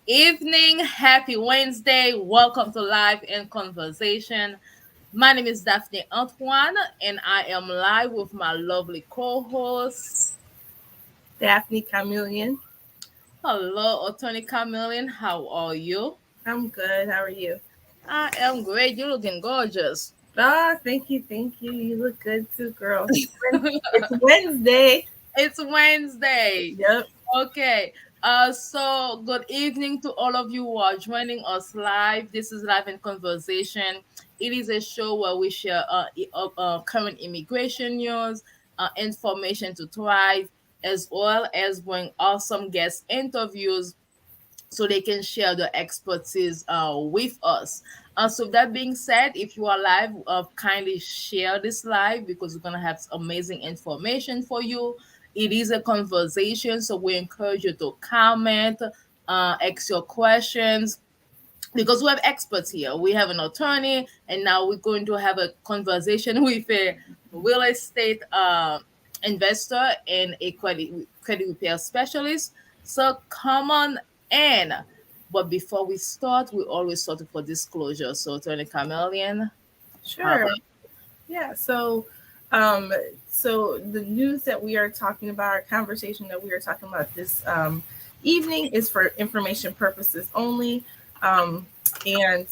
evening. Happy Wednesday. Welcome to Live in Conversation. My name is Daphnée Antoine, and I am live with my lovely co host. Daphnée Camilien. Hello, Antoine Camilien. How are you? I'm good. How are you? I am great. You're looking gorgeous. Thank you, thank you. You look good too, girl. It's Wednesday. It's Wednesday. Yep. Okay. So good evening to all of you who are joining us live. This is Live in Conversation. It is a show where we share current immigration news, information to thrive, as well as bring awesome guest interviews so they can share their expertise with us. So that being said, if you are live, kindly share this live because we're gonna have amazing information for you. It is a conversation, so we encourage you to comment, ask your questions because we have experts here. We have an attorney, and now we're going to have a conversation with a real estate investor and a credit repair specialist. So come on in. But before we start, we always sort of for disclosure. So, Attorney Chameleon, how Sure. about Yeah. Um, so the news that we are talking about, our conversation that we are talking about this evening is for information purposes only. Um, and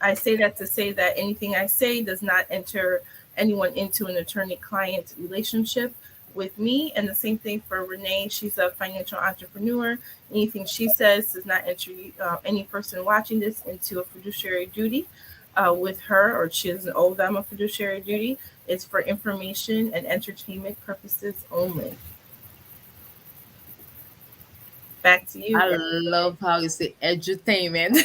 I say that to say that anything I say does not enter anyone into an attorney-client relationship with me. And the same thing for Renee. She's a financial entrepreneur. Anything she says does not enter any person watching this into a fiduciary duty with her, or she doesn't owe them a fiduciary duty. It's for information and entertainment purposes only. Back to you. I love how you say edutainment.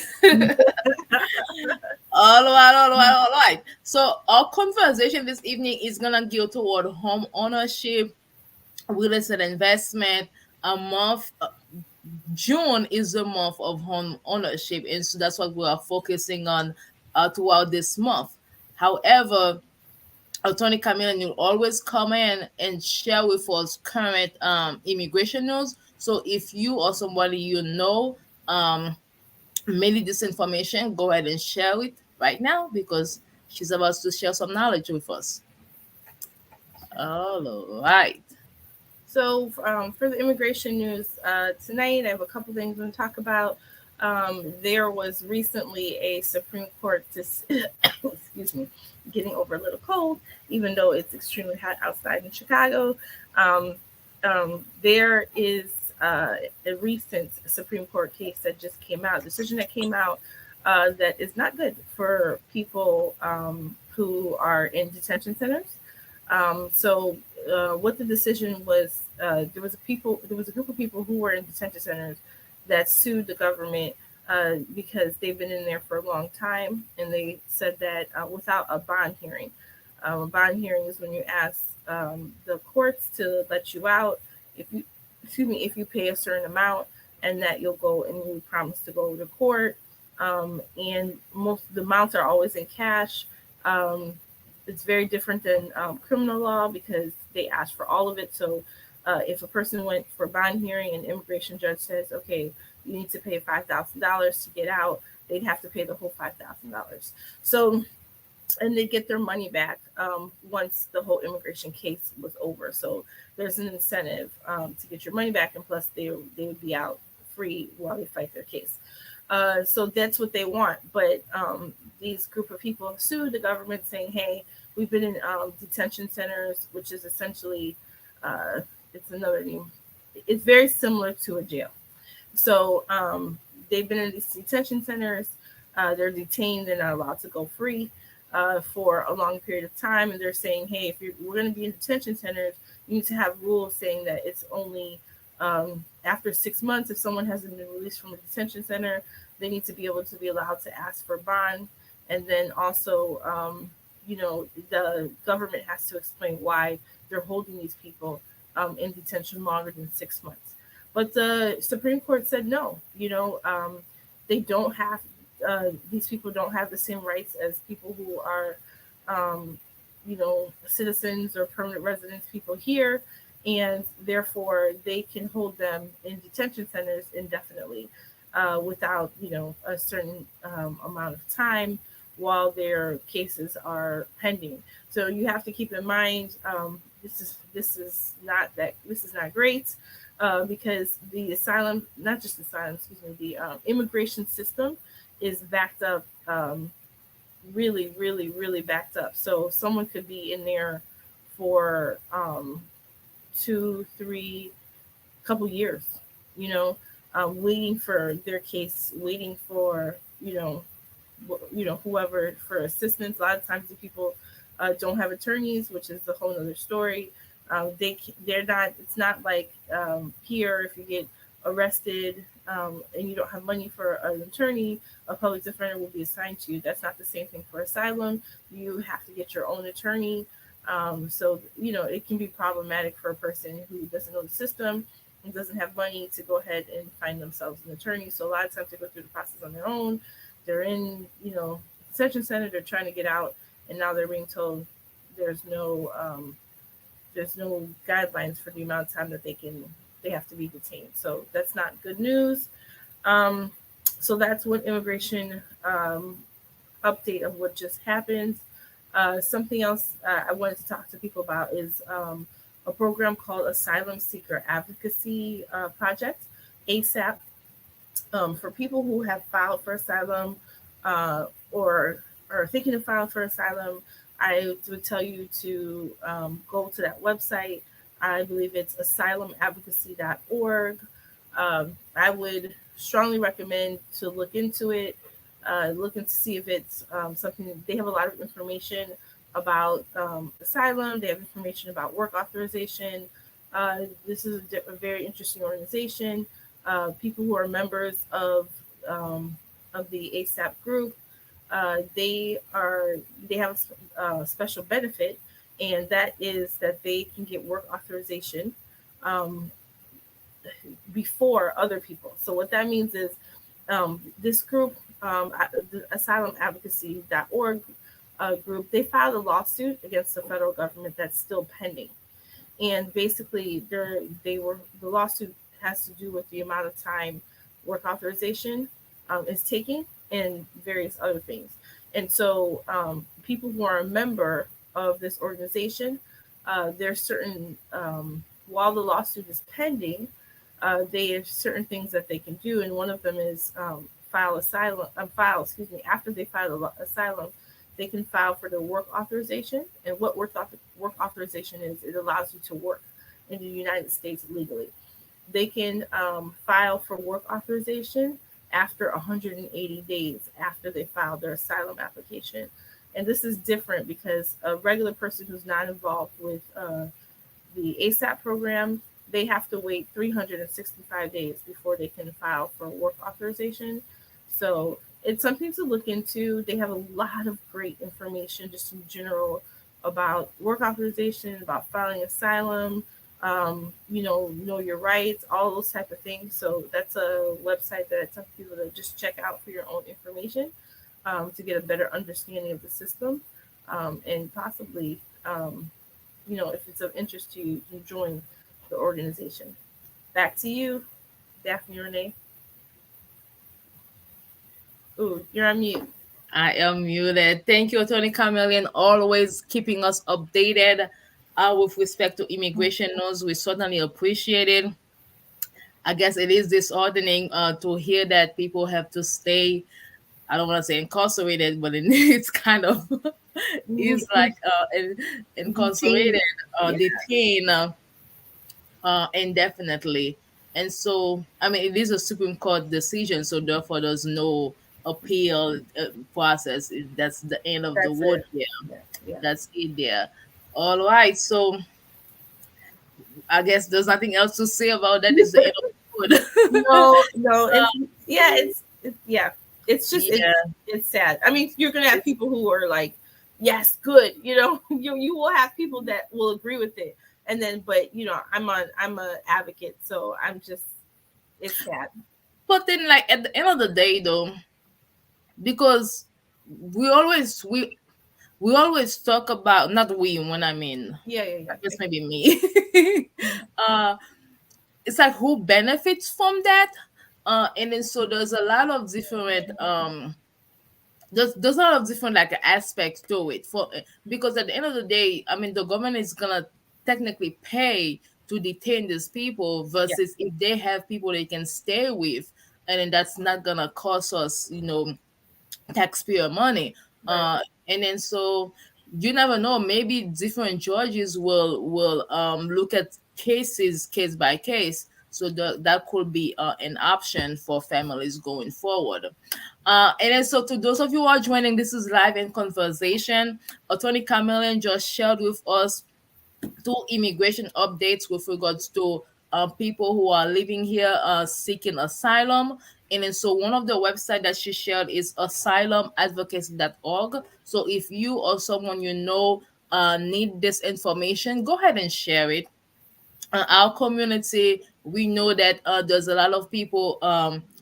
All right. So our conversation this evening is gonna gear toward home ownership, real estate investment. A month, June is the month of home ownership, and so that's what we are focusing on throughout this month. However, Attorney Camille will always come in and share with us current immigration news. So if you or somebody you know may need this information, go ahead and share it right now because she's about to share some knowledge with us. All right. For the immigration news tonight, I have a couple things to talk about. There was recently a Supreme Court, excuse me, getting over a little cold, even though it's extremely hot outside in Chicago. Um, there is a recent Supreme Court case that just came out, decision that came out that is not good for people who are in detention centers. What the decision was, there was a group of people who were in detention centers that sued the government because they've been in there for a long time, and they said that without a bond hearing. A bond hearing is when you ask the courts to let you out if you, if you pay a certain amount, and that you'll go and you promise to go to court. And most the amounts are always in cash. Um, it's very different than criminal law because they ask for all of it. So if a person went for bond hearing and immigration judge says, okay, you need to pay $5,000 to get out, they'd have to pay the whole $5,000. So, and they get their money back once the whole immigration case was over. So there's an incentive to get your money back, and plus they would be out free while they fight their case. So that's what they want. But these group of people have sued the government saying, hey, we've been in detention centers, which is essentially, it's another name. It's very similar to a jail. So they've been in these detention centers. They're detained. They're not allowed to go free for a long period of time. And they're saying, hey, we're going to be in detention centers, you need to have rules saying that it's only after 6 months, if someone hasn't been released from a detention center, they need to be able to be allowed to ask for bond. And then also, the government has to explain why they're holding these people in detention longer than 6 months. But the Supreme Court said no. They don't have these people don't have the same rights as people who are, citizens or permanent residents, people here, and therefore they can hold them in detention centers indefinitely. without a certain amount of time while their cases are pending. So you have to keep in mind, this is not great, because the asylum, not just asylum, excuse me, the immigration system is backed up, really, really, really backed up. So someone could be in there for 2, 3, couple years, you know, waiting for their case, waiting for whoever for assistance. A lot of times the people don't have attorneys, which is a whole other story. They're not. It's not like here, if you get arrested and you don't have money for an attorney, a public defender will be assigned to you. That's not the same thing for asylum. You have to get your own attorney. So it can be problematic for a person who doesn't know the system and doesn't have money to go ahead and find themselves an attorney. So a lot of times they go through the process on their own. They're in, detention center. They're trying to get out, and now they're being told there's no guidelines for the amount of time that they have to be detained. So that's not good news. Um, so that's what immigration update of what just happened. Something else I wanted to talk to people about is a program called Asylum Seeker Advocacy Project, ASAP, for people who have filed for asylum or are thinking of filing for asylum. I would tell you to go to that website. I believe it's asylumadvocacy.org. I would strongly recommend to look into it, looking to see if it's something. They have a lot of information about asylum. They have information about work authorization. This is a very interesting organization. People who are members of the ASAP group, they have a special benefit, and that is that they can get work authorization um, before other people. So what that means is this group, the asylumadvocacy.org group, they filed a lawsuit against the federal government that's still pending. And basically, the lawsuit has to do with the amount of time work authorization is taking and various other things. And so, people who are a member of this organization, there's certain while the lawsuit is pending, they have certain things that they can do, and one of them is after they file asylum, they can file for the work authorization. And what work authorization is, it allows you to work in the United States legally. They can file for work authorization after 180 days after they file their asylum application. And this is different because a regular person who's not involved with the ASAP program, they have to wait 365 days before they can file for work authorization. So it's something to look into. They have a lot of great information just in general about work authorization, about filing asylum, know your rights, all those type of things. So that's a website that I tell people to just check out for your own information, to get a better understanding of the system, and possibly, if it's of interest to you, you join the organization. Back to you, Daphnée Renee. Ooh, you're on mute. I am muted. Thank you, Tony Camillion, always keeping us updated with respect to immigration news. We certainly appreciate it. I guess it is disheartening to hear that people have to stay. I don't want to say incarcerated, but it's kind of is like incarcerated Detained. or Yeah, detained indefinitely. And so, I mean, it is a Supreme Court decision, so therefore there's no appeal process. That's the end of the that's word it. there. Yeah, yeah. That's it there. All right. So I guess there's nothing else to say about that. Is the end of the word. No, no, So, and yeah, yeah, it's just yeah. it's sad. I mean, you're gonna have It's, people who are like, yes, good. You will have people that will agree with it, and then, but I'm a advocate, so it's sad. but then, like at the end of the day, though, because we always we we always talk about, not we, when I mean, Yeah, yeah, I yeah. I guess get maybe me. it. uh, it's like who benefits from that? And then so there's a lot of different there's a lot of different like aspects to it for because at the end of the day, I mean, the government is gonna technically pay to detain these people Yeah. versus if they have people they can stay with, and then that's not gonna cost us, taxpayer money. Right. And then so you never know. Maybe different judges will look at cases case by case. So that could be an option for families going forward. And then so to those of you who are joining, this is live in conversation. Attorney Camilien just shared with us two immigration updates with regards to people who are living here seeking asylum. And then so one of the website that she shared is asylumadvocacy.org. So if you or someone you know need this information, go ahead and share it. Our community, we know that there's a lot of people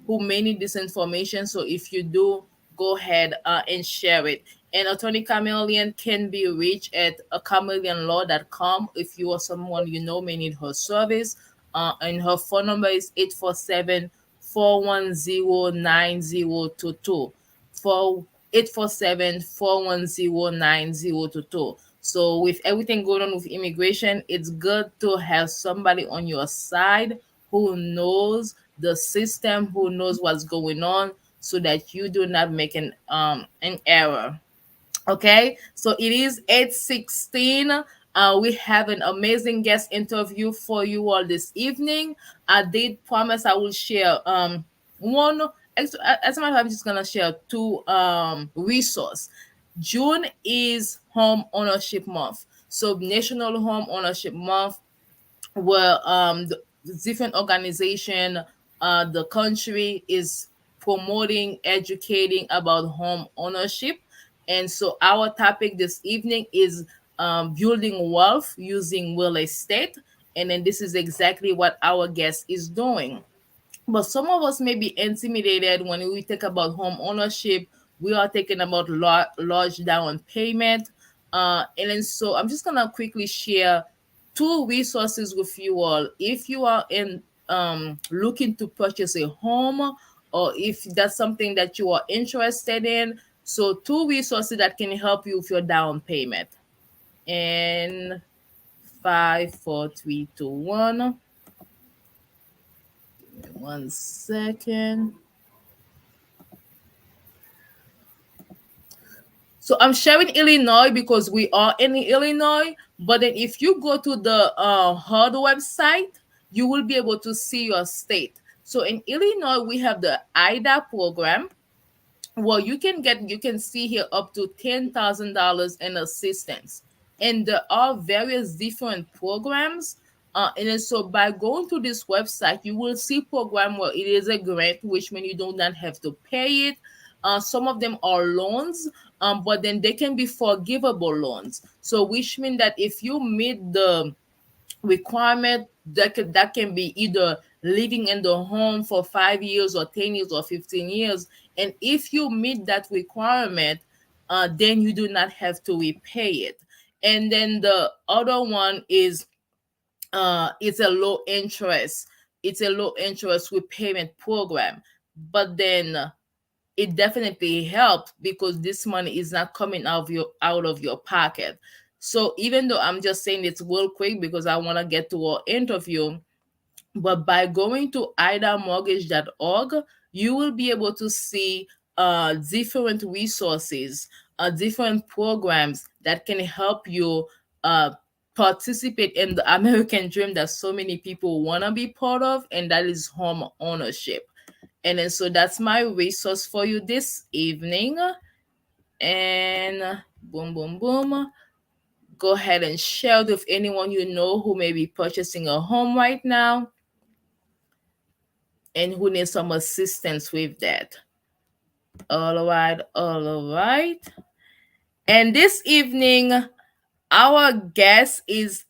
who may need this information. So if you do, go ahead and share it. And Attorney Chameleon can be reached at chameleonlaw.com if you or someone you know may need her service. And her phone number is 847-410-9022. For 847-410-9022. So with everything going on with immigration, it's good to have somebody on your side who knows the system, who knows what's going on, so that you do not make an error. Okay, so it is 8:16. We have an amazing guest interview for you all this evening. I did promise I will share one as a matter of fact, I'm just gonna share two resource. June is home ownership month. So National Home Ownership Month, where the different organization the country is promoting, educating about home ownership. And so our topic this evening is building wealth using real estate. And then this is exactly what our guest is doing. But some of us may be intimidated when we think about home ownership. We are thinking about large down payment. And then so I'm just gonna quickly share two resources with you all. If you are in looking to purchase a home, or if that's something that you are interested in, so two resources that can help you with your down payment. And 5, 4, 3, 2, 1. Give me 1 second. So I'm sharing Illinois because we are in Illinois. But then if you go to the HUD website, you will be able to see your state. So in Illinois, we have the IDA program. Well, you can see here up to $10,000 in assistance, and there are various different programs. And then so by going to this website, you will see program where it is a grant, which means you do not have to pay it. Some of them are loans, but then they can be forgivable loans. So which means that if you meet the requirement, that can be either living in the home for 5 years or 10 years or 15 years. And if you meet that requirement, then you do not have to repay it. And then the other one is it's a low interest. It's a low interest repayment program. But then it definitely helps because this money is not coming out of your pocket. So even though I'm just saying it's real quick because I want to get to our interview, but by going to idamortgage.org, you will be able to see different resources, different programs that can help you uh, participate in the American dream that so many people want to be part of, and that is home ownership. And then so that's my resource for you this evening. And boom, boom, boom. Go ahead and share it with anyone you know who may be purchasing a home right now and who needs some assistance with that. All right, all right. And this evening, our guest is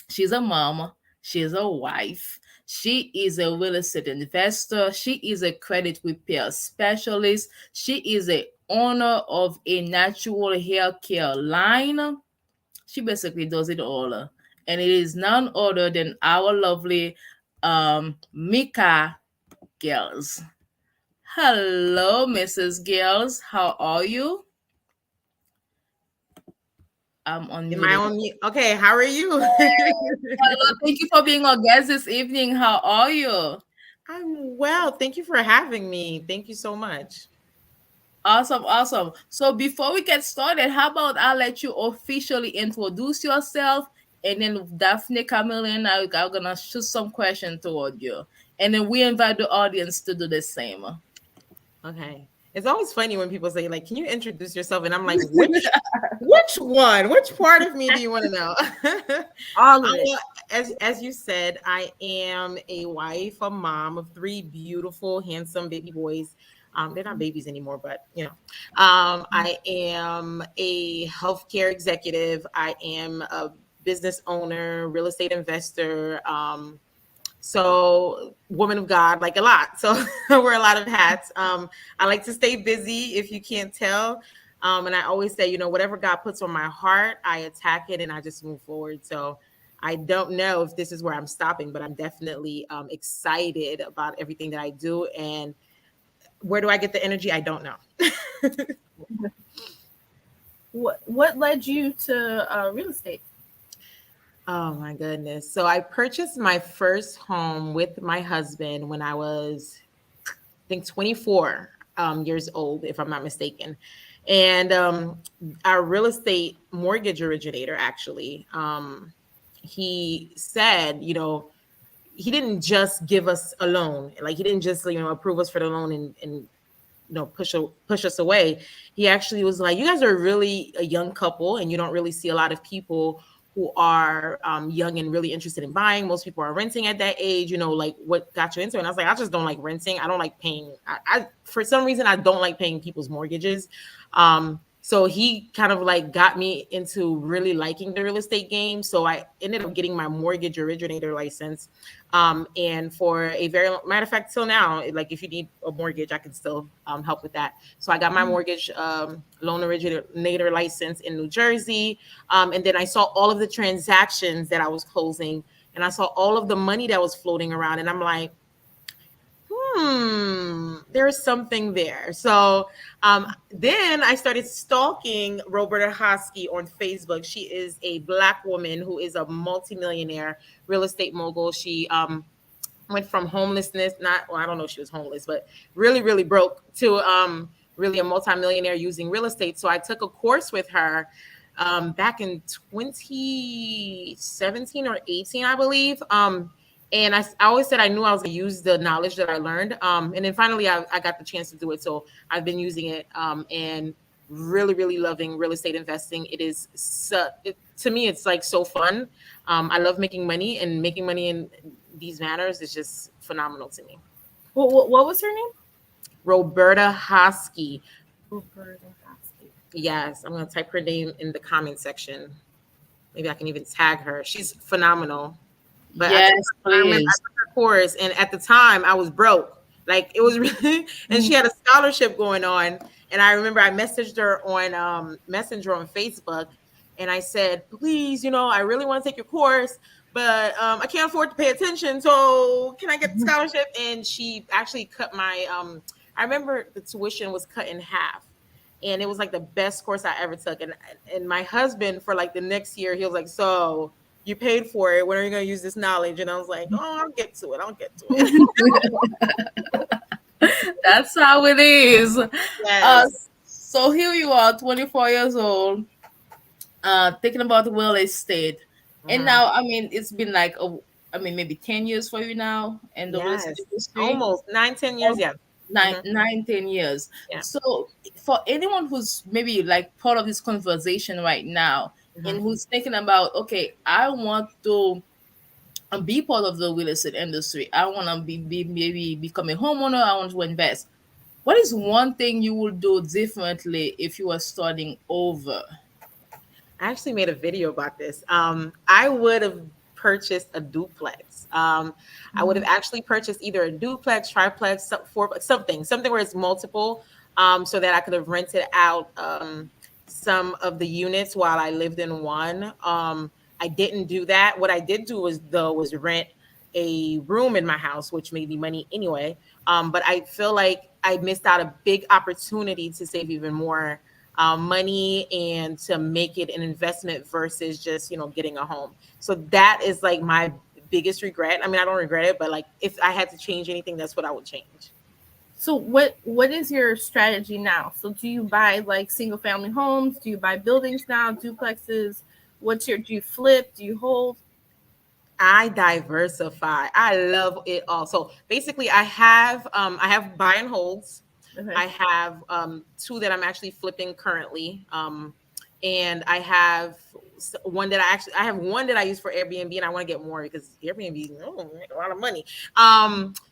she's a mom, she's a wife, she is a real estate investor, she is a credit repair specialist, she is a owner of a natural hair care line. She basically does it all. And it is none other than our lovely Mica. Gilles. Hello, Mrs. Gilles. How are you? I'm Am I unmuted. on mute? Okay, how are you? Hello, thank you for being our guest this evening. How are you? I'm well. Thank you for having me. Thank you so much. Awesome, awesome. So before we get started, how about I let you officially introduce yourself, and then Daphnée Camilien and I are gonna shoot some questions toward you, and then we invite the audience to do the same. Okay. It's always funny when people say, like, can you introduce yourself? And I'm like, which one? Which part of me do you want to know? All of it. As you said, I am a wife, a mom of three beautiful, handsome baby boys. They're not babies anymore, but I am a healthcare executive. I am a business owner, real estate investor. So woman of God, like a lot. So I wear a lot of hats. I like to stay busy, if you can't tell. And I always say, whatever God puts on my heart, I attack it and I just move forward. So I don't know if this is where I'm stopping, but I'm definitely excited about everything that I do. And where do I get the energy? I don't know. What led you to real estate? Oh my goodness. So I purchased my first home with my husband when I was, I think, 24 years old, if I'm not mistaken. And our real estate mortgage originator, actually, he said, he didn't just give us a loan. Like, he didn't just, approve us for the loan and push us away. He actually was like, you guys are really a young couple and you don't really see a lot of people who are young and really interested in buying. Most people are renting at that age. Like, what got you into it? And I was like, I just don't like renting. I don't like paying. I for some reason, I don't like paying people's mortgages. So he kind of like got me into really liking the real estate game. So I ended up getting my mortgage originator license. And for a very matter of fact, till now, like, if you need a mortgage, I can still help with that. So I got my mortgage loan originator license in New Jersey. And then I saw all of the transactions that I was closing, and I saw all of the money that was floating around. And I'm like, there's something there. So then I started stalking Roberta Hosky on Facebook. She is a Black woman who is a multimillionaire real estate mogul. She went from homelessness, not, well, I don't know if she was homeless, but really, really broke, to really a multimillionaire using real estate. So I took a course with her back in 2017 or 18, I believe. And I always said I knew I was going to use the knowledge that I learned. And then finally, I got the chance to do it. So I've been using it and really, really loving real estate investing. It is, to me, it's like so fun. I love making money, and making money in these manners is just phenomenal to me. What was her name? Roberta Hosky. Roberta Hosky. Yes, I'm going to type her name in the comment section. Maybe I can even tag her. She's phenomenal. But Yes, I remember I please. took her course, and at the time I was broke. Like, it was really, and she had a scholarship going on. And I remember I messaged her on Messenger on Facebook, and I said, please, I really want to take your course, but I can't afford to pay attention. So can I get the scholarship? And she actually cut my, I remember the tuition was cut in half. And it was like the best course I ever took. And my husband, for like the next year, he was like, so you paid for it. When are you going to use this knowledge? And I was like, oh, I'll get to it. I'll get to it. That's how it is. Yes. So here you are, 24 years old, thinking about real estate. And Mhm. now, I mean, it's been like, maybe 10 years for you now in the real estate Yes. industry. Almost 9, 10 years. Yeah. Nine, Hmm. 9, 10 years. Yeah. So for anyone who's maybe like part of this conversation right now, and Hmm. who's thinking about, okay, I want to be part of the real estate industry, I want to be maybe become a homeowner, I want to invest, what is one thing you would do differently if you were starting over? I actually made a video about this. I would have purchased a duplex. I would have actually purchased either a duplex, triplex, something where it's multiple, so that I could have rented out some of the units while I lived in one. I didn't do that. What I did do was rent a room in my house, which made me money anyway. But I feel like I missed out a big opportunity to save even more money and to make it an investment versus just, getting a home. So that is like my biggest regret. I mean, I don't regret it, but like if I had to change anything, that's what I would change. So what is your strategy now? So do you buy like single family homes? Do you buy buildings now, duplexes? Do you flip? Do you hold? I diversify. I love it all. So basically I have buy and holds. Okay. I have two that I'm actually flipping currently. And I have I have one that I use for Airbnb, and I want to get more because Airbnb make a lot of money.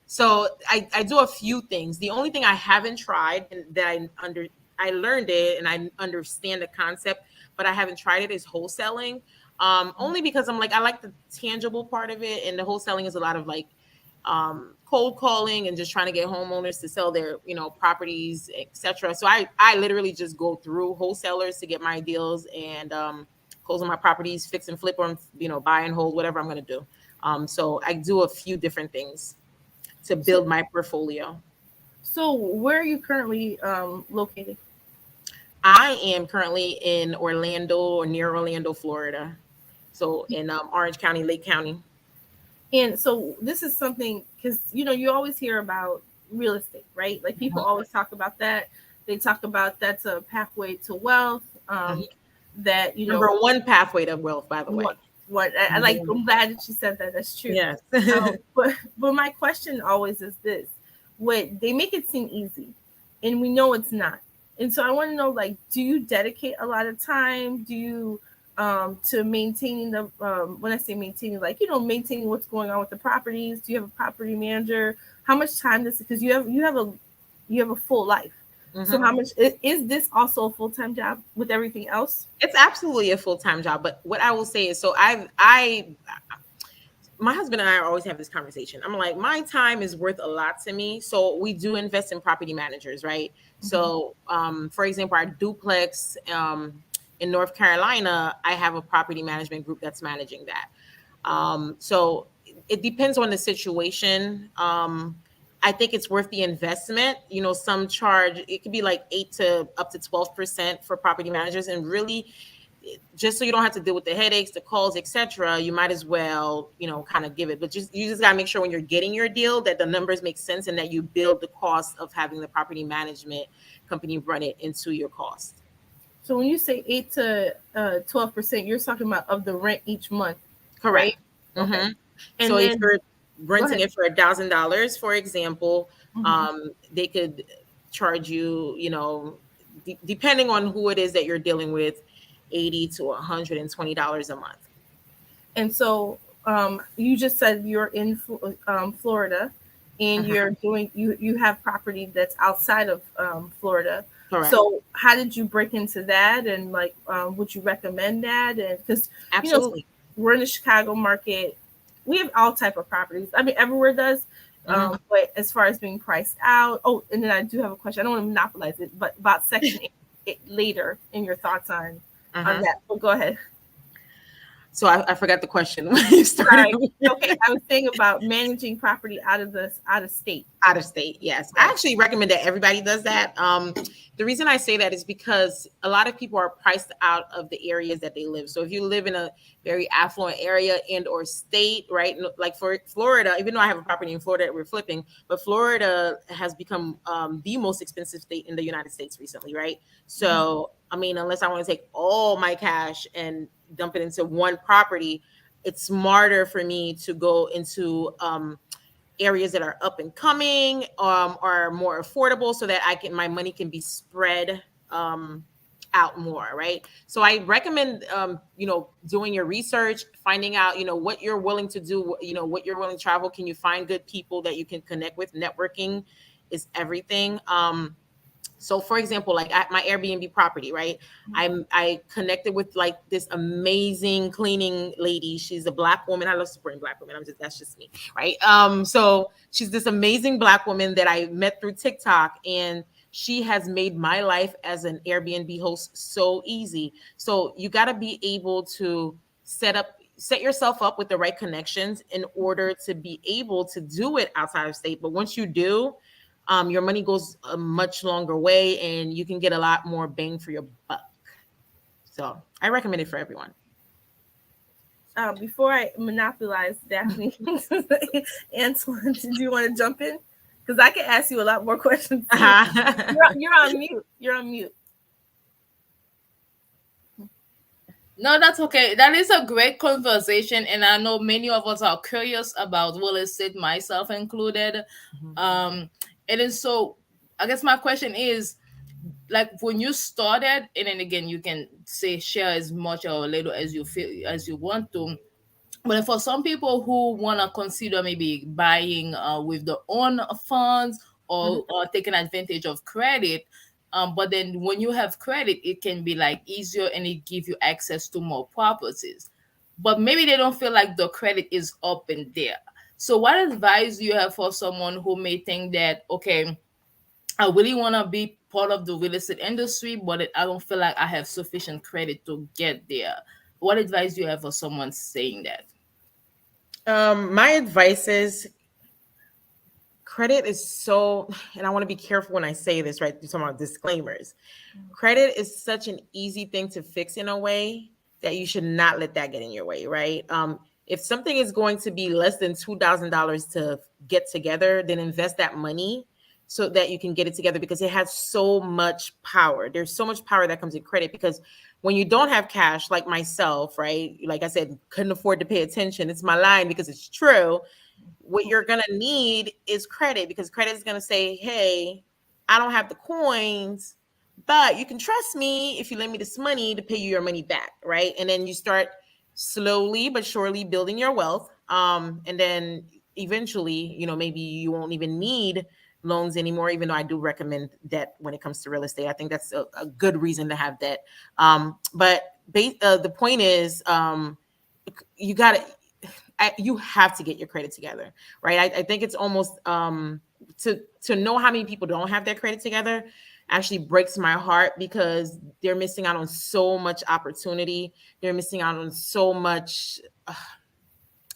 So I do a few things. The only thing I haven't tried and that I learned it and I understand the concept, but I haven't tried it is wholesaling. Only because I'm like I like the tangible part of it, and the wholesaling is a lot of like cold calling and just trying to get homeowners to sell their properties, etc. So I literally just go through wholesalers to get my deals and close on my properties, fix and flip them, buy and hold, whatever I'm going to do. So I do a few different things to So build my portfolio. so where are you currently located? I am currently in Orlando or near Orlando, Florida. So in Orange County, Lake County. And so this is something because you always hear about real estate, right? Like people Mhm. always talk about that. They talk about that's a pathway to wealth. Mhm. That Number one pathway to wealth, by the way. what I Number like. one. I'm glad that you said that. That's true. Yes. But my question always is this: what they make it seem easy, and we know it's not. And so I want to know, like, do you dedicate a lot of time? Do you to maintaining the when I say maintaining, like maintaining what's going on with the properties? Do you have a property manager? How much time does because you have a full life. So Mhm. how much is this also a full time job with everything else? It's absolutely a full-time job, but what I will say is, so I my husband and I always have this conversation. I'm like, my time is worth a lot to me. So we do invest in property managers, right? Mhm. So, for example, our duplex in North Carolina, I have a property management group that's managing that. So it depends on the situation. I think it's worth the investment. Some charge, it could be like 8 to up to 12% for property managers. And really, just so you don't have to deal with the headaches, the calls, etc., you might as well, kind of give it. But you just gotta make sure when you're getting your deal that the numbers make sense and that you build the cost of having the property management company run it into your cost. So when you say 8 to 12%, you're talking about of the rent each month, right? Correct. Okay. Hmm. So And if then you're go renting ahead. it for $1,000, for example, Hmm. they could charge you, depending on who it is that you're dealing with, $80 to $120 a month. And so you just said you're in Florida, and Mhm. you have property that's outside of Florida. Correct. So how did you break into that? And like, would you recommend that? And because you know Absolutely. we're in the Chicago market, we have all type of properties. I mean, everywhere does. Hmm. But as far as being priced out, oh, and then I do have a question. I don't want to monopolize it, but about Section 8 later, and your thoughts on Uh-huh. that. But go ahead. So I forgot the question when you started. Sorry. Okay, I was saying about managing property out of state. Out of state, yes. I Right. actually recommend that everybody does that. The reason I say that is because a lot of people are priced out of the areas that they live. So if you live in a very affluent area and or state, right? Like for Florida, even though I have a property in Florida that we're flipping, but Florida has become the most expensive state in the United States recently, right? Mhm. So I mean, unless I want to take all my cash and dump it into one property, it's smarter for me to go into areas that are up and coming, are more affordable, so that my money can be spread out more, right? So I recommend doing your research, finding out what you're willing to do, what you're willing to travel. Can you find good people that you can connect with? Networking is everything. So for example, like at my Airbnb property, right? I connected with like this amazing cleaning lady. She's a black woman. I love supporting black women. That's just me, right? So she's this amazing black woman that I met through TikTok, and she has made my life as an Airbnb host so easy. So you got to be able to set up set yourself up with the right connections in order to be able to do it outside of state. But once you do, your money goes a much longer way and you can get a lot more bang for your buck. So I recommend it for everyone. Before I monopolize Daphnée, Antoine, did you want to jump in? Because I can ask you a lot more questions too. You're on mute. You're on mute. No, that's okay. That is a great conversation, and I know many of us are curious about real estate, myself included. And then so I guess my question is, like, when you started, and then again, you can say share as much or little as you feel as you want to. But for some people who want to consider maybe buying with their own funds, or taking advantage of credit, but then when you have credit, it can be like easier and it give you access to more properties. But maybe they don't feel like the credit is up in there. So what advice do you have for someone who may think that, okay, I really want to be part of the real estate industry, but I don't feel like I have sufficient credit to get there? What advice do you have for someone saying that? My advice is credit is so, and I want to be careful when I say this, right? You're talking about disclaimers. Credit is such an easy thing to fix in a way that you should not let that get in your way, right? If something is going to be less than $2,000 to get together, then invest that money so that you can get it together, because it has so much power. There's so much power that comes in credit, because when you don't have cash, like myself, right? Like I said, couldn't afford to pay attention. It's my line because it's true. What you're going to need is credit, because credit is going to say, hey, I don't have the coins, but you can trust me if you lend me this money to pay you your money back, right? And then you start slowly but surely building your wealth. And then eventually, maybe you won't even need loans anymore, even though I do recommend debt when it comes to real estate. I think that's a good reason to have debt. But the point is, you got to, you have to get your credit together, right? I think it's almost to know how many people don't have their credit together actually breaks my heart, because they're missing out on so much opportunity. They're missing out on so much.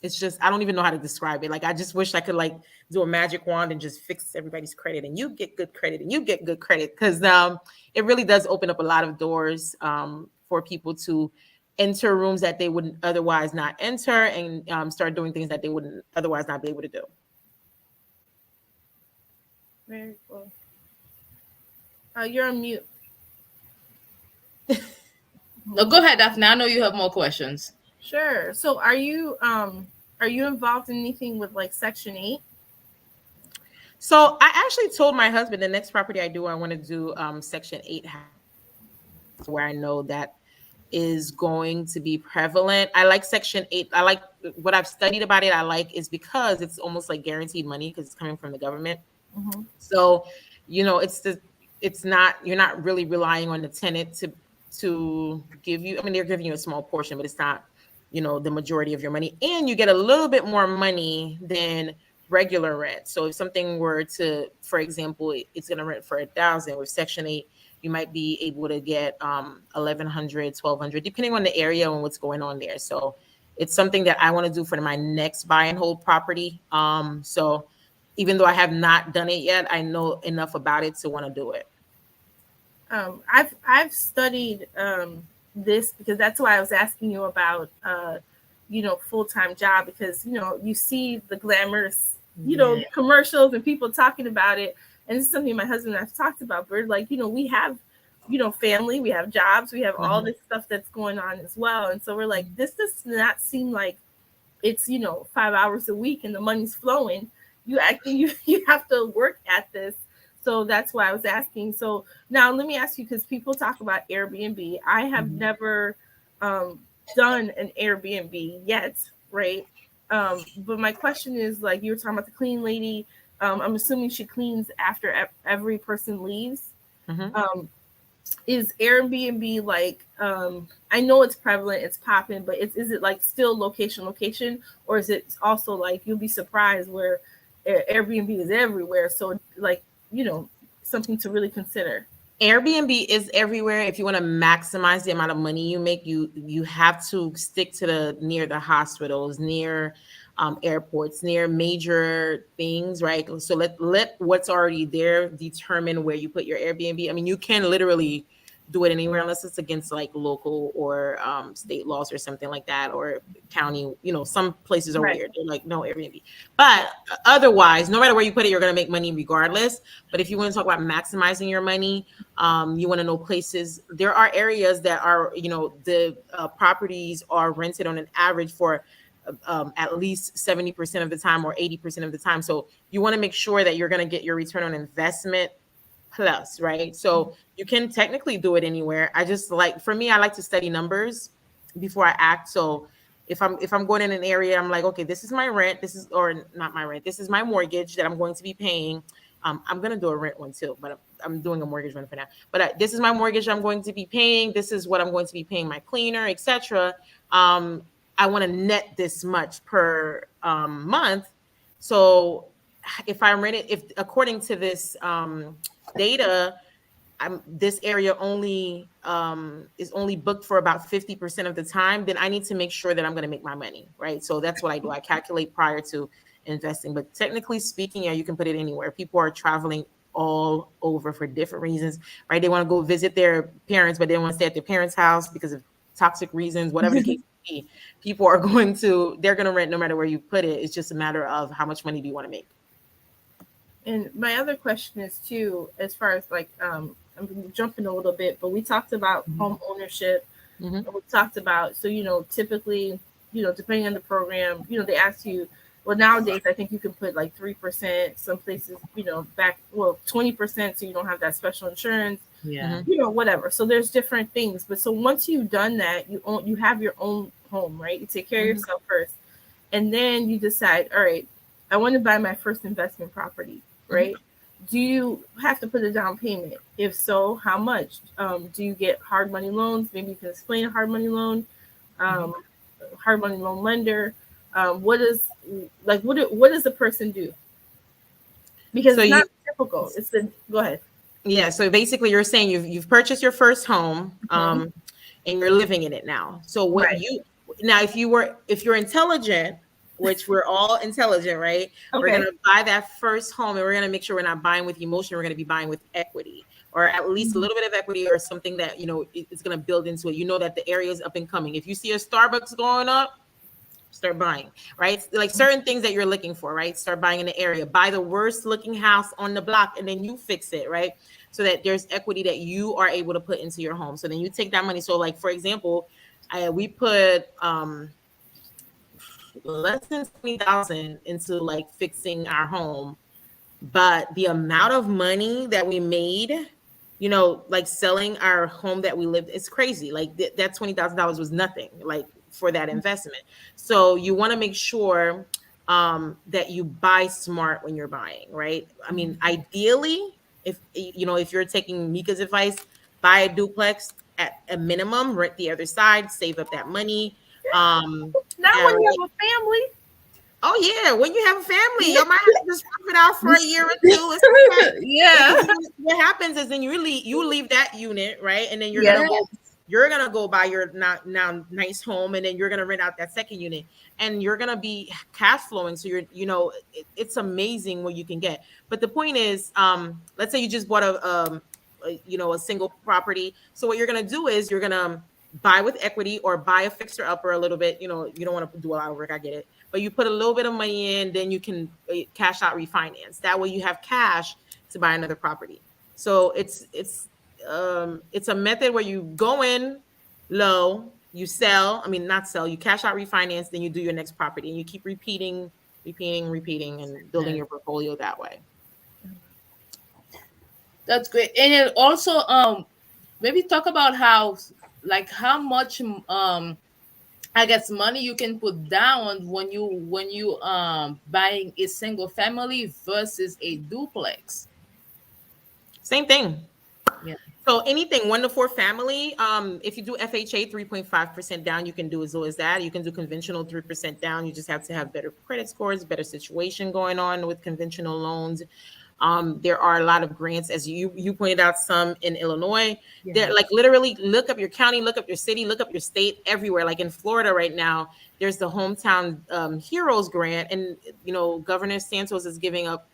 It's just, I don't even know how to describe it. Like, I just wish I could like do a magic wand and just fix everybody's credit, and you get good credit and you get good credit, because it really does open up a lot of doors for people to enter rooms that they wouldn't otherwise not enter, and start doing things that they wouldn't otherwise not be able to do. Very cool. You're on mute. No, go ahead, Daphne. I know you have more questions. Sure. So are you involved in anything with like Section 8? So I actually told my husband the next property I do, I want to do Section 8, where I know that is going to be prevalent. I like Section 8. I like what I've studied about it. I like is because it's almost like guaranteed money, because it's coming from the government. Mm-hmm. So, it's not, you're not really relying on the tenant to give you, I mean, they're giving you a small portion, but it's not, the majority of your money. And you get a little bit more money than regular rent. So if something were to, for example, it's going to rent for $1,000 with Section 8, you might be able to get $1,100, $1,200, depending on the area and what's going on there. So it's something that I want to do for my next buy and hold property. So even though I have not done it yet, I know enough about it to want to do it. I've studied this, because that's why I was asking you about full-time job, because you see the glamorous commercials and people talking about it, and this is something my husband and I've talked about. But like, we have family, we have jobs, we have all this stuff that's going on as well, and so we're like, this does not seem like it's 5 hours a week and the money's flowing. You have to work at this. So that's why I was asking. So now let me ask you, because people talk about Airbnb. I have never done an Airbnb yet, right? But my question is, like, you were talking about the clean lady. I'm assuming she cleans after every person leaves. Is Airbnb like, I know it's prevalent, it's popping, but is it like still location, or is it also like, you'll be surprised where Airbnb is everywhere? So like, something to really consider. Airbnb is everywhere. If you want to maximize the amount of money you make, you have to stick to the near the hospitals, near airports, near major things, right? So let what's already there determine where you put your Airbnb. I mean, you can literally do it anywhere unless it's against like local or state laws or something like that, or county. Some places are Right. weird. They're like no Airbnb, but otherwise, no matter where you put it, you're gonna make money regardless. But if you want to talk about maximizing your money, you want to know places. There are areas that are, the properties are rented on an average for at least 70% of the time or 80% of the time. So you want to make sure that you're going to get your return on investment plus, right? So you can technically do it anywhere. I just like, for me, I like to study numbers before I act. So if I'm going in an area, I'm like, okay, this is my rent. This is, or not my rent. This is my mortgage that I'm going to be paying. I'm going to do a rent one too, but I'm doing a mortgage one for now. But this is my mortgage I'm going to be paying. This is what I'm going to be paying my cleaner, etc. I want to net this much per month. So if I rent it, if according to this data, this area only is only booked for about 50% of the time, then I need to make sure that I'm going to make my money, right? So that's what I do. I calculate prior to investing. But technically speaking, yeah, you can put it anywhere. People are traveling all over for different reasons, right? They want to go visit their parents, but they want to stay at their parents' house because of toxic reasons, whatever the case may be. People are they're going to rent no matter where you put it. It's just a matter of how much money do you want to make. And my other question is too, as far as like, I'm jumping a little bit, but we talked about home ownership. Mm-hmm. And we talked about, so, typically, depending on the program, they ask you, well, nowadays, I think you can put like 3%, some places, 20%, so you don't have that special insurance, Yeah. whatever. So there's different things. But so once you've done that, you have your own home, right? You take care of yourself first. And then you decide, all right, I want to buy my first investment property, right? Do you have to put a down payment? If so, how much? Do you get hard money loans? Maybe you can explain a hard money loan, hard money loan lender. What does a person do? Because So it's not typical. Go ahead. Yeah, so basically you're saying you've purchased your first home, Mhm. and you're living in it now. So Right. if you're intelligent, which we're all intelligent, right? We're Okay. gonna buy that first home and we're gonna make sure we're not buying with emotion, we're gonna be buying with equity, or at least a little bit of equity, or something that it's gonna build into it. You know that the area is up and coming. If you see a Starbucks going up, start buying, right? Like certain things that you're looking for, right? Start buying in the area. Buy the worst looking house on the block and then you fix it, right? So that there's equity that you are able to put into your home. So then you take that money. So like, for example, we put less than 20,000 into like fixing our home, but the amount of money that we made, like selling our home that we lived, it's crazy. Like that $20,000 was nothing, like for that investment. So you want to make sure that you buy smart when you're buying, right? I mean, ideally, if you're taking Mica's advice, buy a duplex at a minimum, rent the other side, save up that money. Not uh, when you have a family. Oh yeah, when you have a family, you might have to just rough it out for a year or two. It's okay. Yeah. Because what happens is then you leave that unit, right? And then you're Yeah. gonna go buy your now nice home, and then you're gonna rent out that second unit, and you're gonna be cash flowing. So it's amazing what you can get. But the point is, let's say you just bought a single property. So what you're gonna do is you're gonna buy with equity or buy a fixer upper a little bit. You don't want to do a lot of work. I get it, but you put a little bit of money in, then you can cash out refinance. That way you have cash to buy another property. So it's a method where you go in low, you sell, I mean not sell, you cash out refinance, then you do your next property, and you keep repeating and building your portfolio that way. That's great. And then also, maybe talk about how much I guess money you can put down when you buying a single family versus a duplex. Same thing. Yeah. So anything 1 to 4 family, if you do FHA 3.5% down, you can do as low as that. You can do conventional 3% down. You just have to have better credit scores, better situation going on with conventional loans. There are a lot of grants, as you pointed out, some in Illinois. Yeah. They're like literally look up your county, look up your city, look up your state, everywhere. Like in Florida right now, there's the Hometown Heroes grant, and Governor Santos is giving up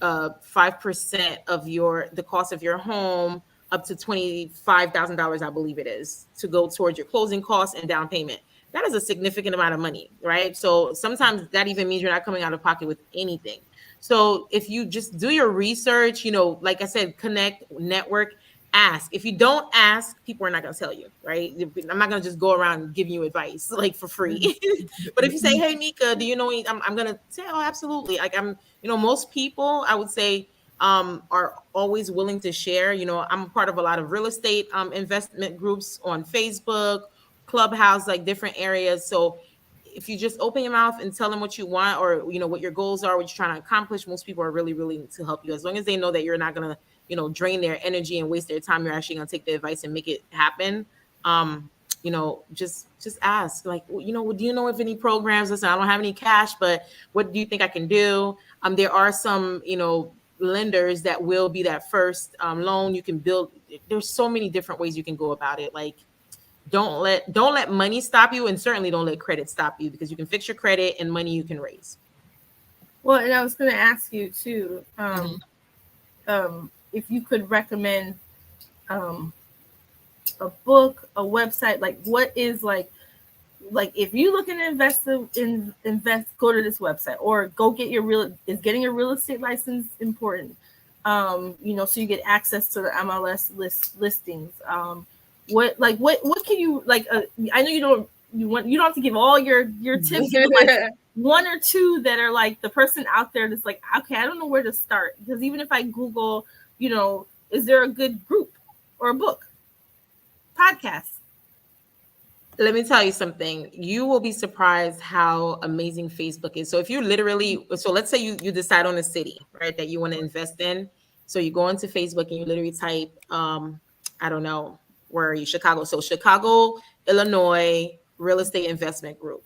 5% of the cost of your home, up to $25,000, I believe it is, to go towards your closing costs and down payment. That is a significant amount of money, right? So sometimes that even means you're not coming out of pocket with anything. So if you just do your research, like I said, connect, network, ask. If you don't ask, people are not going to tell you, right? I'm not going to just go around giving you advice like for free. But if you say, "Hey, Mica, do you know?" I'm going to say, "Oh, absolutely." Like most people, I would say, are always willing to share. I'm a part of a lot of real estate investment groups on Facebook, Clubhouse, like different areas. So if you just open your mouth and tell them what you want, or what your goals are, what you're trying to accomplish, most people are really willing to help you, as long as they know that you're not gonna drain their energy and waste their time. You're actually gonna take the advice and make it happen. Just ask, like, do you know of any programs? Listen, I don't have any cash, but what do you think I can do? There are some lenders that will be that first loan. You can build. There's so many different ways you can go about it. Like, don't let money stop you, and certainly don't let credit stop you, because you can fix your credit, and money you can raise. Well, and I was going to ask you too, if you could recommend a book, a website, like what is like if you looking to invest, go to this website, or go get is getting your real estate license important? So you get access to the MLS listings. What can you like? I know you don't have to give all your tips, but like one or two that are like the person out there that's like, okay, I don't know where to start, because even if I Google, is there a good group or a book, podcast? Let me tell you something. You will be surprised how amazing Facebook is. So if you let's say you decide on a city, right, that you want to invest in. So you go into Facebook and you literally type, I don't know, where are you? Chicago. So Chicago, Illinois Real Estate Investment Group,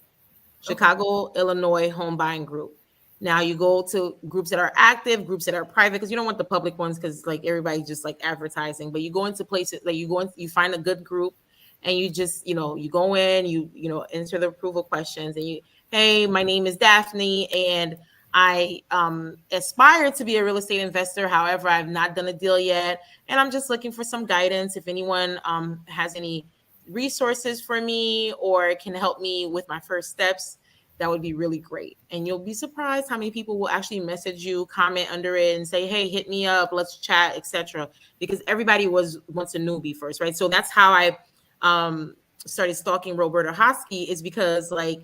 Chicago, Illinois Home Buying Group. Now you go to groups that are active, groups that are private, because you don't want the public ones, because like everybody's just like advertising. But you go into places like you find a good group, and you just you go in, you answer the approval questions, and hey, my name is Daphnée, and I aspire to be a real estate investor. However, I've not done a deal yet, and I'm just looking for some guidance. If anyone has any resources for me or can help me with my first steps, that would be really great. And you'll be surprised how many people will actually message you, comment under it, and say, "Hey, hit me up, let's chat," etc. Because everybody wants a newbie first, right? So that's how I started stalking Roberta Hosky, is because like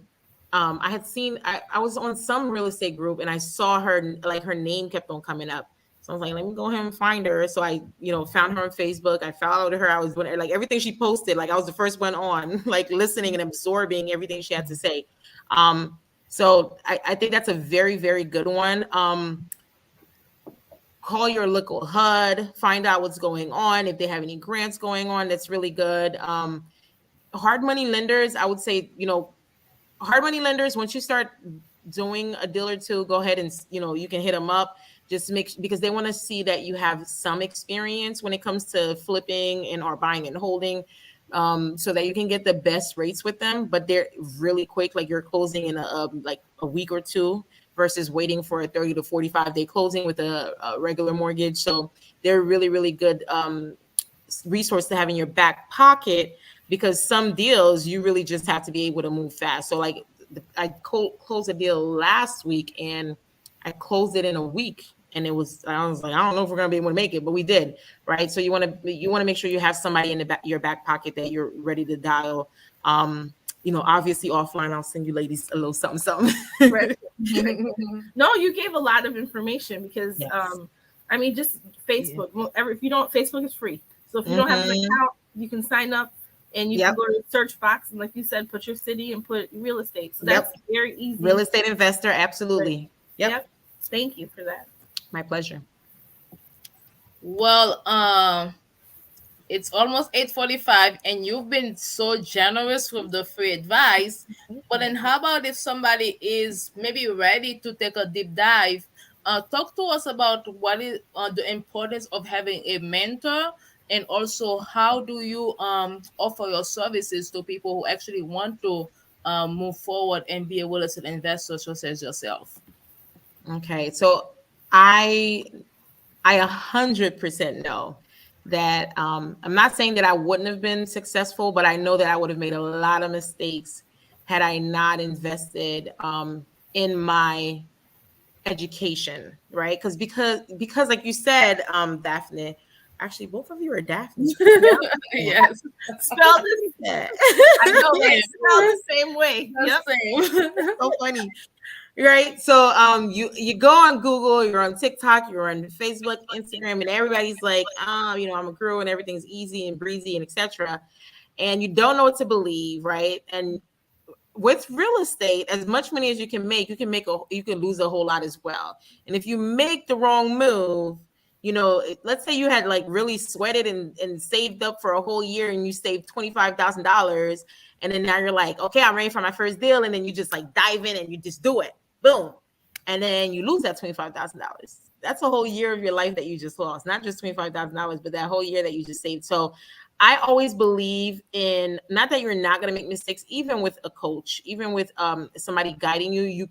I had seen, I was on some real estate group, and I saw her, like her name kept on coming up. So I was like, let me go ahead and find her. So I, found her on Facebook. I followed her. I was doing like everything she posted. Like I was the first one on, like listening and absorbing everything she had to say. So I think that's a very, very good one. Call your local HUD, find out what's going on. If they have any grants going on, that's really good. Hard money lenders, I would say, hard money lenders, once you start doing a deal or two, go ahead and, you can hit them up. Just because they want to see that you have some experience when it comes to flipping and or buying and holding, so that you can get the best rates with them. But they're really quick, like you're closing in a week or two, versus waiting for a 30 to 45-day closing with a regular mortgage. So they're really, really good resource to have in your back pocket, because some deals you really just have to be able to move fast. So like I closed a deal last week, and I closed it in a week, and I was like, I don't know if we're gonna be able to make it, but we did, right? So you want to make sure you have somebody in your back pocket that you're ready to dial. Obviously offline, I'll send you ladies a little something. Right. No, you gave a lot of information, because Yes. Just Facebook. Yeah. If you don't, Facebook is free. So if you don't have an account, you can sign up, and you can go to the search box, and like you said, put your city and put real estate. So that's very easy. Real estate investor, absolutely. Right. Yep. Thank you for that. My pleasure. Well, it's almost 8:45, and you've been so generous with the free advice. But then how about if somebody is maybe ready to take a deep dive talk to us about what is the importance of having a mentor, and also how do you offer your services to people who actually want to move forward and be a real estate investor such as yourself. Okay, so I I 100% know that I'm not saying that I wouldn't have been successful, but I know that I would have made a lot of mistakes had I not invested in my education, right? Because like you said, Daphne, actually both of you are Daphne. Yes, Spelled the Yeah. I know, right? same, Spelled the same way. the Yep. same. So funny. Right. So you go on Google, you're on TikTok, you're on Facebook, Instagram, and everybody's like, I'm a girl and everything's easy and breezy and etc. And you don't know what to believe, right? And with real estate, as much money as you can you can lose a whole lot as well. And if you make the wrong move, let's say you had like really sweated and saved up for a whole year and you saved $25,000, and then now you're like, okay, I'm ready for my first deal, and then you just like dive in and you just do it, boom, and then you lose that $25,000. That's a whole year of your life that you just lost, not just $25,000, but that whole year that you just saved. So I always believe in, not that you're not going to make mistakes, even with a coach, even with somebody guiding you.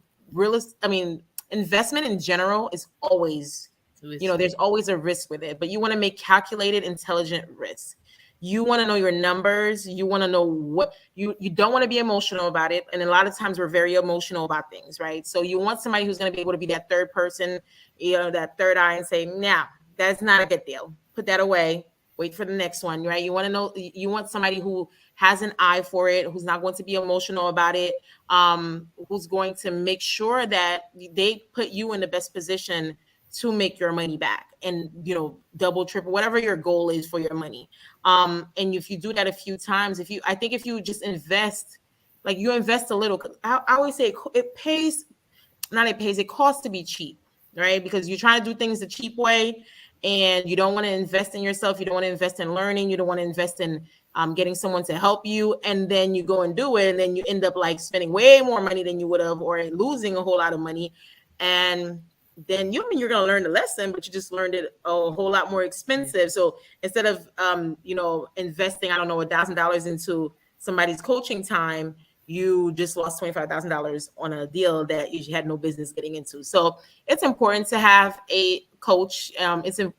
Investment in general is always, there's always a risk with it, but you want to make calculated, intelligent risk. You want to know your numbers. You want to know what you don't want to be emotional about it. And a lot of times we're very emotional about things, right? So you want somebody who's going to be able to be that third person, that third eye, and say, "Now, that's not a good deal. Put that away. Wait for the next one," right? You want somebody who has an eye for it, who's not going to be emotional about it, who's going to make sure that they put you in the best position to make your money back, and double, triple, whatever your goal is for your money. And if you do that a few times, I think if you just invest, like you invest a little, I always say it pays, not it pays, it costs to be cheap, right? Because you're trying to do things the cheap way, and you don't want to invest in yourself. You don't want to invest in learning. You don't want to invest in getting someone to help you. And then you go and do it, and then you end up like spending way more money than you would have, or losing a whole lot of money. And then you're going to learn the lesson, but you just learned it a whole lot more expensive. So instead of investing, I don't know, $1,000 into somebody's coaching time, you just lost $25,000 on a deal that you had no business getting into. So it's important to have a coach,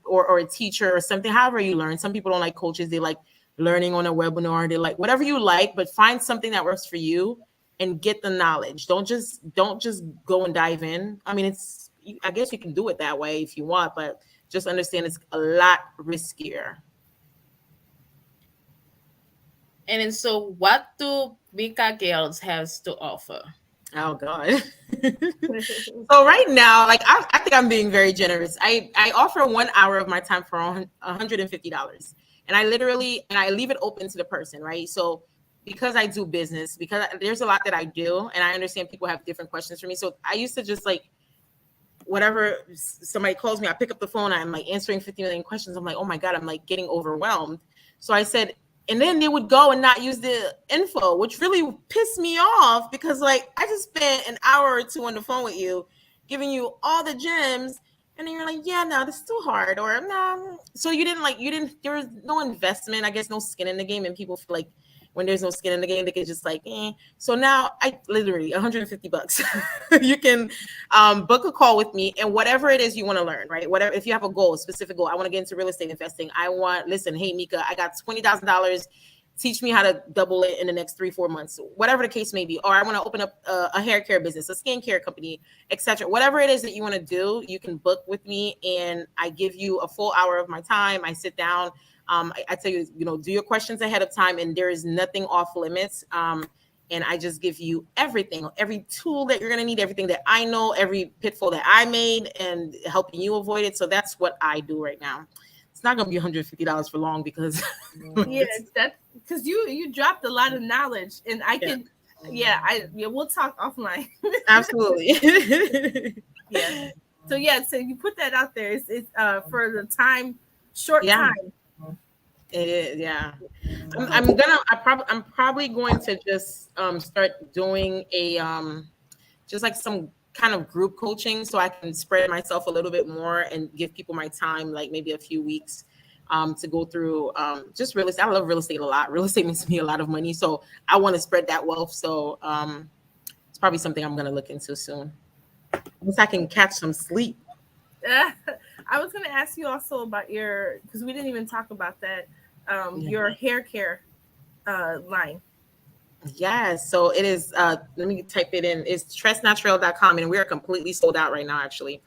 or a teacher or something. However you learn. Some people don't like coaches; they like learning on a webinar. They like whatever you like, but find something that works for you and get the knowledge. Don't just go and dive in. I mean, I guess you can do it that way if you want, but just understand it's a lot riskier. And then, so what do Mica Gilles has to offer? Oh God. So right now, like I think I'm being very generous. I offer 1 hour of my time for $150. And I leave it open to the person, right? So because I do business, because there's a lot that I do, and I understand people have different questions for me. So I used to just like, whatever somebody calls me, I pick up the phone, I'm like answering 50 million questions. I'm like, oh my God, I'm like getting overwhelmed. So I said, and then they would go and not use the info, which really pissed me off, because like I just spent an hour or two on the phone with you, giving you all the gems, and then you're like, yeah, no, this is too hard, or no. So there was no investment, I guess, no skin in the game, and people feel like when there's no skin in the game, they can just like, eh. So now I literally $150. You can book a call with me, and whatever it is you want to learn, right? Whatever, if you have a goal, a specific goal, I want to get into real estate investing. Listen, hey, Mica, I got $20,000. Teach me how to double it in the next 3-4 months, whatever the case may be. Or I want to open up a hair care business, a skincare company, etc. Whatever it is that you want to do, you can book with me, and I give you a full hour of my time. I sit down. I tell you, do your questions ahead of time, and there is nothing off limits. And I just give you everything, every tool that you're going to need, everything that I know, every pitfall that I made, and helping you avoid it. So that's what I do right now. It's not going to be $150 for long, because yeah, that's because you dropped a lot of knowledge, and I can, we'll talk offline. Absolutely. Yeah. So you put that out there. It's for the time, short time. It is, yeah. I'm probably going to just start doing a just like some kind of group coaching so I can spread myself a little bit more and give people my time, like maybe a few weeks to go through just real estate. I love real estate a lot. Real estate makes me a lot of money. So I want to spread that wealth. So it's probably something I'm going to look into soon. Once I can catch some sleep. I was going to ask you also about because we didn't even talk about that, your hair care line. Yes. So it is, let me type it in. It's tressnatural.com, and we are completely sold out right now, actually.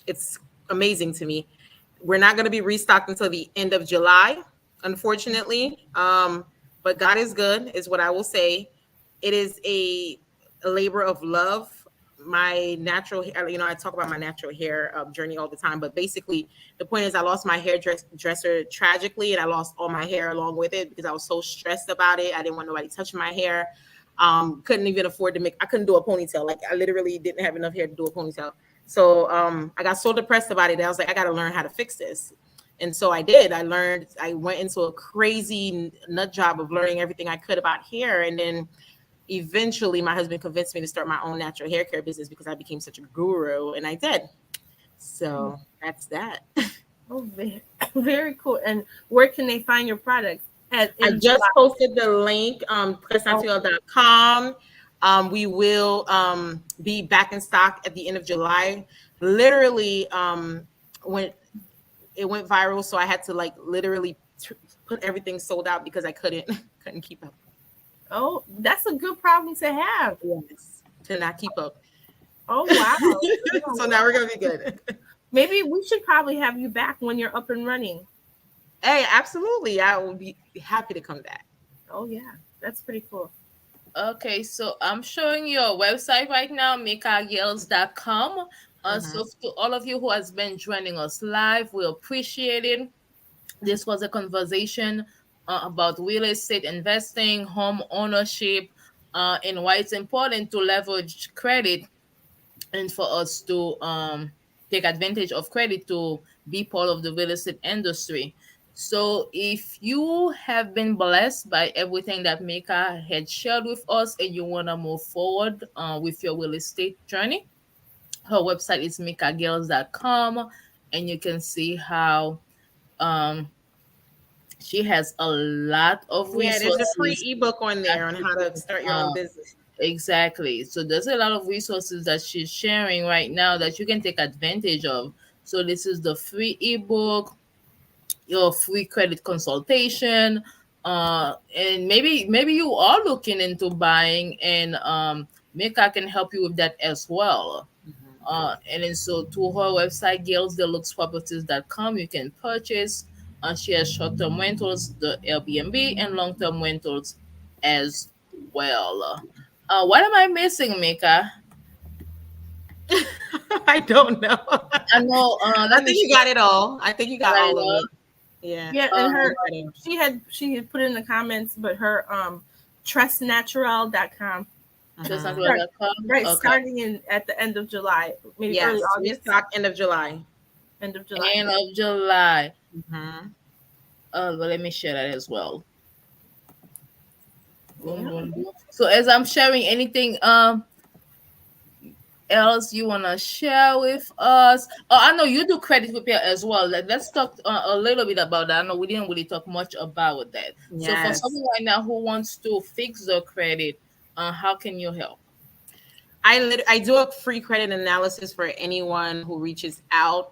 It's amazing to me. We're not going to be restocked until the end of July, unfortunately. But God is good, is what I will say. It is a labor of love. My natural hair, I talk about my natural hair journey all the time, but basically the point is I lost my hairdresser tragically, and I lost all my hair along with it because I was so stressed about it. I didn't want nobody touching my hair. Couldn't even afford to I couldn't do a ponytail. Like, I literally didn't have enough hair to do a ponytail. So I got so depressed about it that I was like, I got to learn how to fix this. And so I did. I went into a crazy nut job of learning everything I could about hair. And then eventually my husband convinced me to start my own natural hair care business because I became such a guru, and I did. So that's that. Oh, very, very cool. And where can they find your products? I just posted the link, complexities.com. We will be back in stock at the end of July. Literally, when it went viral, so I had to literally put everything sold out because I couldn't keep up. Oh, that's a good problem to have. Yes, to not keep up. Oh, wow. So now we're going to be good. Maybe we should probably have you back when you're up and running. Hey, absolutely. I will be happy to come back. Oh, yeah. That's pretty cool. Okay, so I'm showing you a website right now, micagilles.com. So to all of you who has been joining us live, we appreciate it. This was a conversation about real estate investing, home ownership, and why it's important to leverage credit and for us to take advantage of credit to be part of the real estate industry. So if you have been blessed by everything that Mica had shared with us and you want to move forward with your real estate journey, her website is micagilles.com, and you can see how she has a lot of resources. Yeah, there's a free ebook on there on how to start your own business. Exactly. So there's a lot of resources that she's sharing right now that you can take advantage of. So this is the free ebook, your free credit consultation, and maybe you are looking into buying, and Mika can help you with that as well. And then so to her website, girlsdeluxeproperties.com, you can purchase. She has short-term rentals, the Airbnb, and long-term rentals as well. What am I missing, Mika? I don't know. I know. I think you got it all. I think you got all of it. Yeah. Yeah, and she had put in the comments, but her tressnatural.com. Tressnatural.com. Right, okay. Starting at the end of July, maybe early August. End of July. End of July. End of July. But let me share that as well. Yeah. So as I'm sharing, anything else you want to share with us? Oh, I know you do credit repair as well. Let's talk a little bit about that. I know we didn't really talk much about that. Yes. So for someone right now who wants to fix their credit, how can you help? I do a free credit analysis for anyone who reaches out.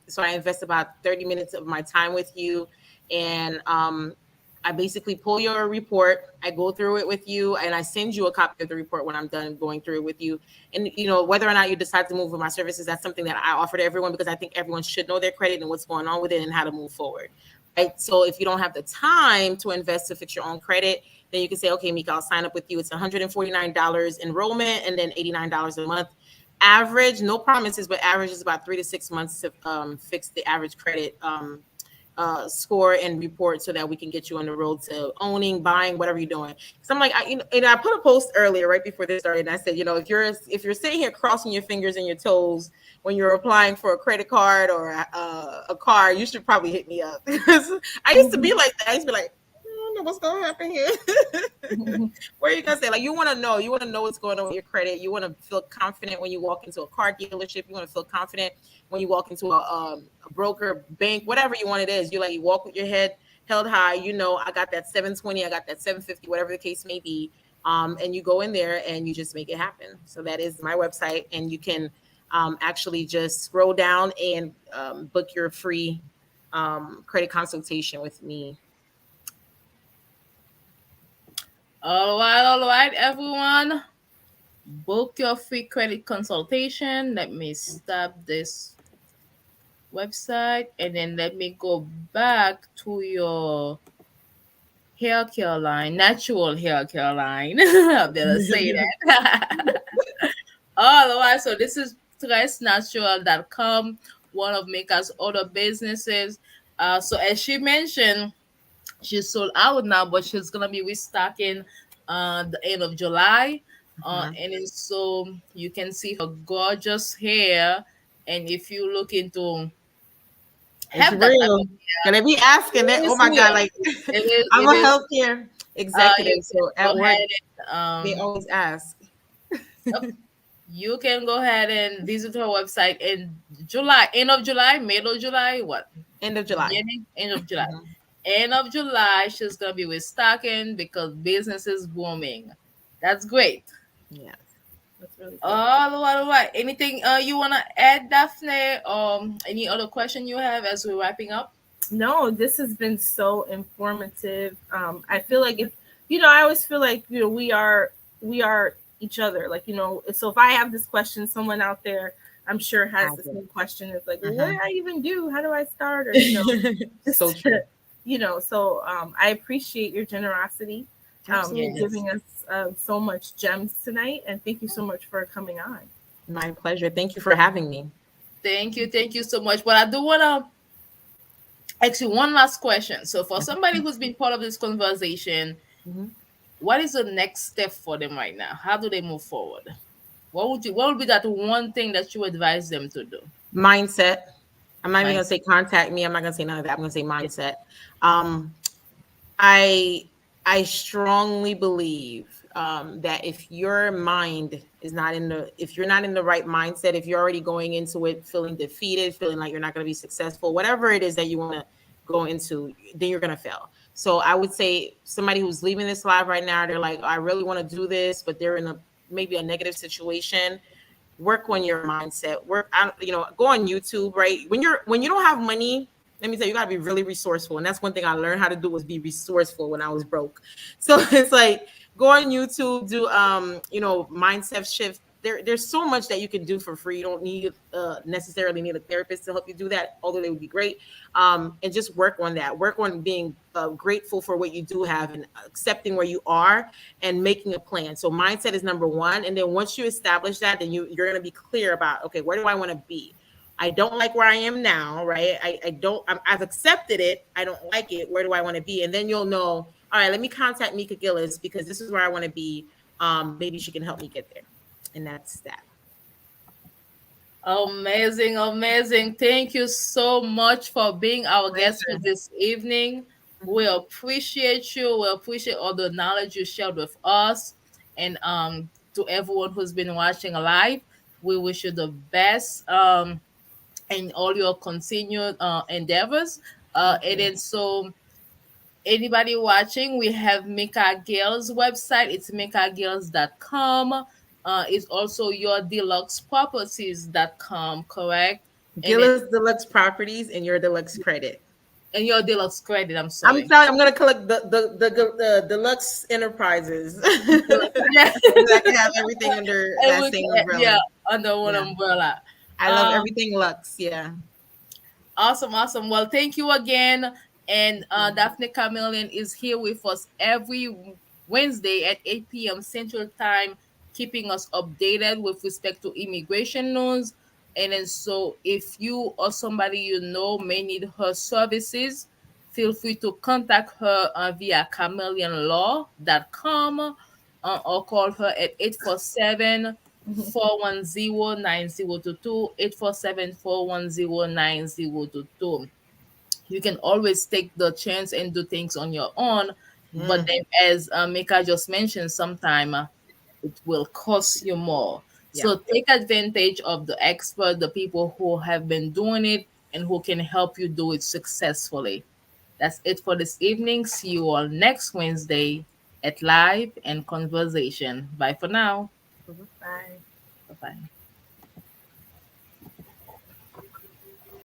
So I invest about 30 minutes of my time with you, and I basically pull your report. I go through it with you, and I send you a copy of the report when I'm done going through it with you. And whether or not you decide to move with my services, that's something that I offer to everyone because I think everyone should know their credit and what's going on with it and how to move forward. Right? So if you don't have the time to invest to fix your own credit, then you can say, okay, Mica, I'll sign up with you. It's $149 enrollment and then $89 a month. Average, no promises, but average is about 3 to 6 months to fix the average credit score and report so that we can get you on the road to owning, buying, whatever you're doing. So I'm like, I put a post earlier right before this started, and I said, if you're sitting here crossing your fingers and your toes when you're applying for a credit card or a car, you should probably hit me up because I used to be like that. I used to be like, what's gonna happen here? Where are you gonna say? Like, you want to know. You want to know what's going on with your credit. You want to feel confident when you walk into a car dealership. You want to feel confident when you walk into a broker, bank, whatever you want it is. You walk with your head held high. You know, I got that 720. I got that 750. Whatever the case may be. And you go in there and you just make it happen. So that is my website, and you can actually just scroll down and book your free credit consultation with me. All right, everyone. Book your free credit consultation. Let me stop this website and then let me go back to your hair care line, natural hair care line. I better say that. All right, so this is tresnatural.com, one of Mica's other businesses. So as she mentioned, she's sold out now, but she's gonna be restocking the end of July. And then so you can see her gorgeous hair. And if you look into It's have that type of real. Gonna be asking it that. Oh is my God, real. like I'm It a is healthcare executive. you can So go at work, ahead they and always ask. yep, you can go ahead and visit her website in July, end of July, middle of July, what? End of July. Beginning, end of July. Mhm. End of July, she's gonna be restocking because business is booming. That's great. Yeah. That's really good. All right. Anything you wanna add, Daphne? Any other question you have as we're wrapping up? No, this has been so informative. I feel like if I always feel like we are each other. Like so if I have this question, someone out there I'm sure has Has the it. same question. It's like, well, what Uh-huh. do I even do? How do I start? Or So just true. so I appreciate your generosity, Absolutely. giving us so much gems tonight, and thank you so much for coming on. My pleasure. Thank you for having me. Thank you so much. But I do wanna ask you one last question. So for somebody who's been part of this conversation, Mhm. what is the next step for them right now? How do they move forward? What would be that one thing that you advise them to do? Mindset. I'm not even gonna Mindset. say contact me. I'm not gonna say none of that. I'm gonna say mindset. Um, I I strongly believe that if your mind is not in the if you're not in the right mindset, if you're already going into it feeling defeated, feeling like you're not going to be successful, whatever it is that you want to go into, then you're going to fail. So I would say somebody who's leaving this live right now, they're like, I really want to do this, but they're in a maybe a negative situation. Work on your mindset. Go on YouTube, right? When you don't have money, let me tell you, you gotta be really resourceful. And that's one thing I learned how to do was be resourceful when I was broke. So it's like go on YouTube, do mindset shift. There's so much that you can do for free. You don't need necessarily need a therapist to help you do that, although they would be great. And just work on that. Work on being grateful for what you do have and accepting where you are and making a plan. So mindset is number one. And then once you establish that, then you're going to be clear about, okay, where do I want to be? I don't like where I am now, right? I've accepted it. I don't like it. Where do I want to be? And then you'll know, all right, let me contact Mica Gilles because this is where I want to be. Maybe she can help me get there. And that's that. Amazing, amazing. Thank you so much for being our guest for Pleasure. this evening. We appreciate you. We appreciate all the knowledge you shared with us. And to everyone who's been watching live, we wish you the best in all your continued endeavors. Thank And you. then so anybody watching, we have Mica Gilles' website. It's micagilles.com. It's also your deluxe properties.com, correct? And Gillis Deluxe Properties and your Deluxe Credit. and your deluxe credit, I'm I'm sorry. telling you, I'm gonna collect the Deluxe Enterprises. So Yeah. that I can have everything under And that we same can, yeah, umbrella. under one Yeah. umbrella. I love Um, everything Lux. Yeah. Awesome, awesome. Well, thank you again. And Daphnée Camilien is here with us every Wednesday at 8 p.m. Central Time, keeping us updated with respect to immigration news. And then, so if you or somebody you know may need her services, feel free to contact her via chameleonlaw.com or call her at 847 410 9022 847 410 9022. You can always take the chance and do things on your own But Mm, then, as Mika just mentioned, sometime it will cost you more. yeah. So take advantage of the expert, the people who have been doing it and who can help you do it successfully. That's it for this evening. See you all next Wednesday at Live and Conversation. Bye for now. Mhm. Bye. Bye bye.